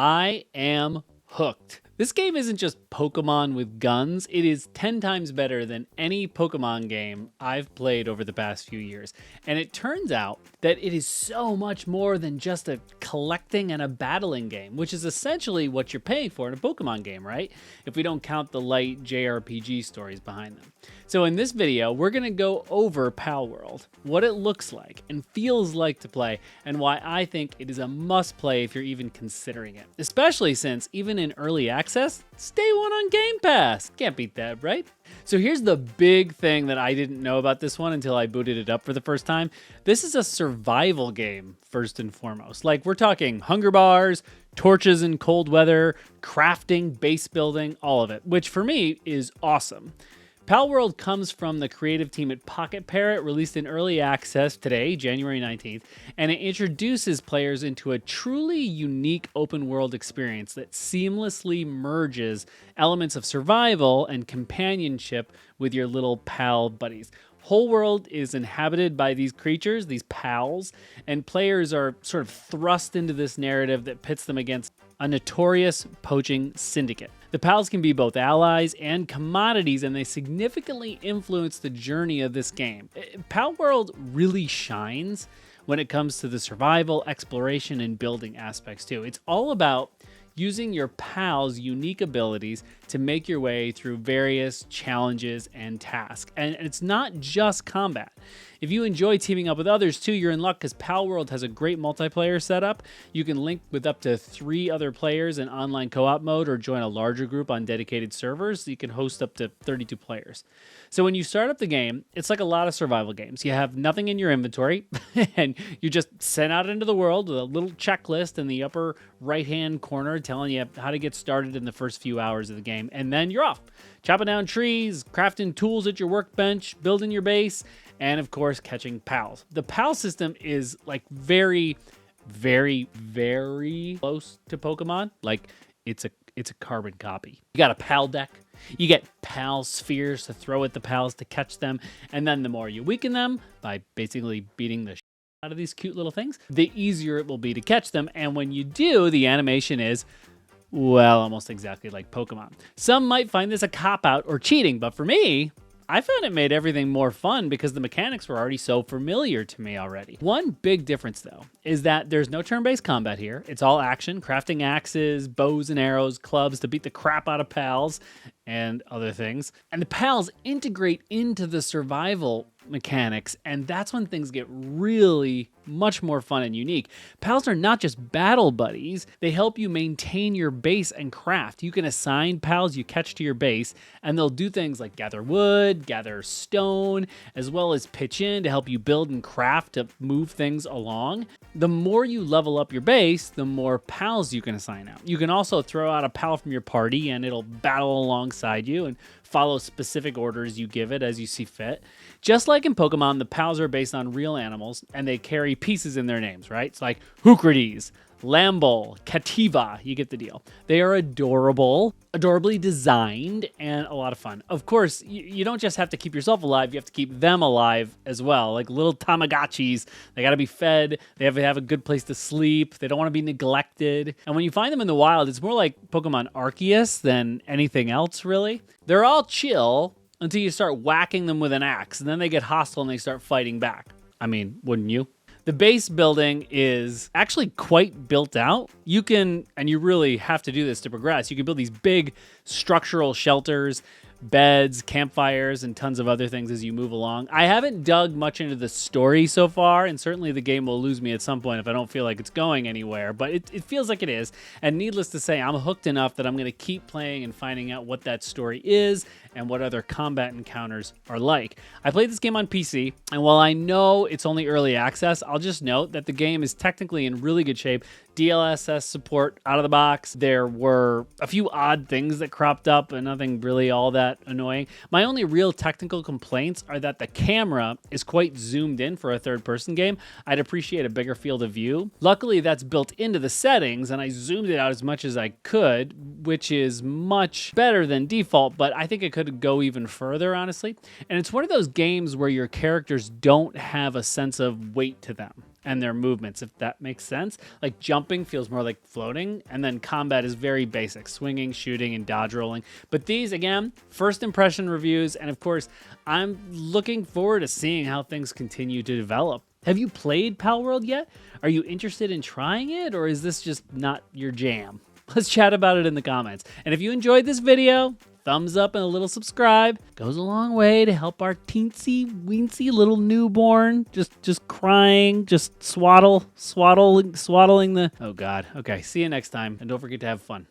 I am hooked. This game isn't just Pokemon with guns, it is 10 times better than any Pokemon game I've played over the past few years. And it turns out that it is so much more than just a collecting and a battling game, which is essentially what you're paying for in a Pokemon game, right? If we don't count the light JRPG stories behind them. So in this video, we're gonna go over Palworld, what it looks like and feels like to play, and why I think it is a must play if you're even considering it. Especially since, even in early access, it's day one on Game Pass. Can't beat that, right? So here's the big thing that I didn't know about this one until I booted it up for the first time. This is a survival game, first and foremost. Like, we're talking hunger bars, torches in cold weather, crafting, base building, all of it, which for me is awesome. Palworld comes from the creative team at Pocket Parrot, released in early access today, January 19th, and it introduces players into a truly unique open world experience that seamlessly merges elements of survival and companionship with your little pal buddies. Whole world is inhabited by these creatures, these pals, and players are sort of thrust into this narrative that pits them against a notorious poaching syndicate. The pals can be both allies and commodities, and they significantly influence the journey of this game. Palworld really shines when it comes to the survival, exploration, and building aspects too. It's all about using your pals' unique abilities to make your way through various challenges and tasks. And it's not just combat. If you enjoy teaming up with others too, you're in luck because Palworld has a great multiplayer setup. You can link with up to 3 other players in online co-op mode or join a larger group on dedicated servers. You can host up to 32 players. So when you start up the game, it's like a lot of survival games. You have nothing in your inventory and you just send out into the world with a little checklist in the upper right-hand corner telling you how to get started in the first few hours of the game. And then you're off, chopping down trees, crafting tools at your workbench, building your base, and of course, catching pals. The pal system is like very, very, very close to Pokemon. Like it's a carbon copy. You got a pal deck. You get pal spheres to throw at the pals to catch them. And then the more you weaken them by basically beating the shit out of these cute little things, the easier it will be to catch them. And when you do, the animation is, well, almost exactly like Pokemon. Some might find this a cop-out or cheating, but for me, I found it made everything more fun because the mechanics were already so familiar to me already. One big difference, though, is that there's no turn-based combat here. It's all action, crafting axes, bows and arrows, clubs to beat the crap out of pals, and other things. And the pals integrate into the survival mechanics, and that's when things get really much more fun and unique. Pals are not just battle buddies, they help you maintain your base and craft. You can assign pals you catch to your base, and they'll do things like gather wood, gather stone, as well as pitch in to help you build and craft to move things along. The more you level up your base, the more pals you can assign out. You can also throw out a pal from your party, and it'll battle alongside you and follow specific orders you give it as you see fit. Just like in Pokemon, the pals are based on real animals, and they carry pieces in their names, right? It's like Hookrides, Lambol, Cativa, you get the deal. They are adorable, adorably designed, and a lot of fun. Of course, you don't just have to keep yourself alive, you have to keep them alive as well. Like little Tamagotchis, they gotta be fed, they have to have a good place to sleep, they don't wanna be neglected. And when you find them in the wild, it's more like Pokemon Arceus than anything else, really. They're all chill until you start whacking them with an axe, and then they get hostile and they start fighting back. I mean, wouldn't you? The base building is actually quite built out. You can, and you really have to do this to progress, you can build these big structural shelters, beds, campfires, and tons of other things as you move along. I haven't dug much into the story so far, and certainly the game will lose me at some point if I don't feel like it's going anywhere, but it feels like it is. And needless to say, I'm hooked enough that I'm going to keep playing and finding out what that story is and what other combat encounters are like. I played this game on PC, and while I know it's only early access, I'll just note that the game is technically in really good shape. DLSS support out of the box. There were a few odd things that cropped up, and nothing really all that annoying. My only real technical complaints are that the camera is quite zoomed in for a third-person game. I'd appreciate a bigger field of view. Luckily, that's built into the settings, and I zoomed it out as much as I could, which is much better than default, but I think it could go even further, honestly. And it's one of those games where your characters don't have a sense of weight to them. and their movements, if that makes sense. Like jumping feels more like floating, and then combat is very basic, swinging, shooting, and dodge rolling. But these, again, first impression reviews, and of course, I'm looking forward to seeing how things continue to develop. Have you played Palworld yet? Are you interested in trying it, or is this just not your jam? Let's chat about it in the comments. And if you enjoyed this video, thumbs up and a little subscribe goes a long way to help our teensy weensy little newborn just crying, just swaddling the... Oh God. Okay, see you next time, and don't forget to have fun.